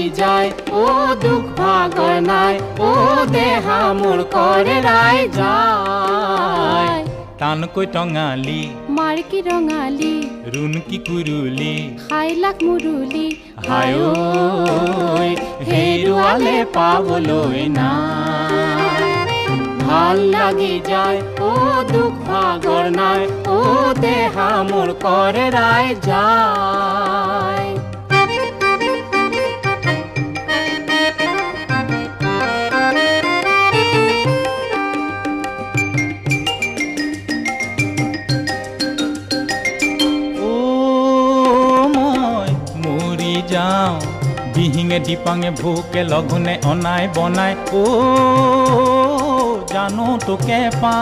লাগি যায় ও দুখ ভাগৰ নাই ও দেহা মোৰ কৰে ৰাই যায় টানকৈ টঙালি মাৰকি ৰঙালি ৰুণকি কুৰুলি খাই লাখ মুৰুলি হায় ঐ হেৰুৱালে পাবলৈ নাই ভাল লাগি যায় ও দুখ ভাগর নাই ও দেহা মোর করে রাই যায় যাওঁ বিহিঙে দিপাঙে ভোকে লঘোণে অনাই বনাই জানো তোকে পা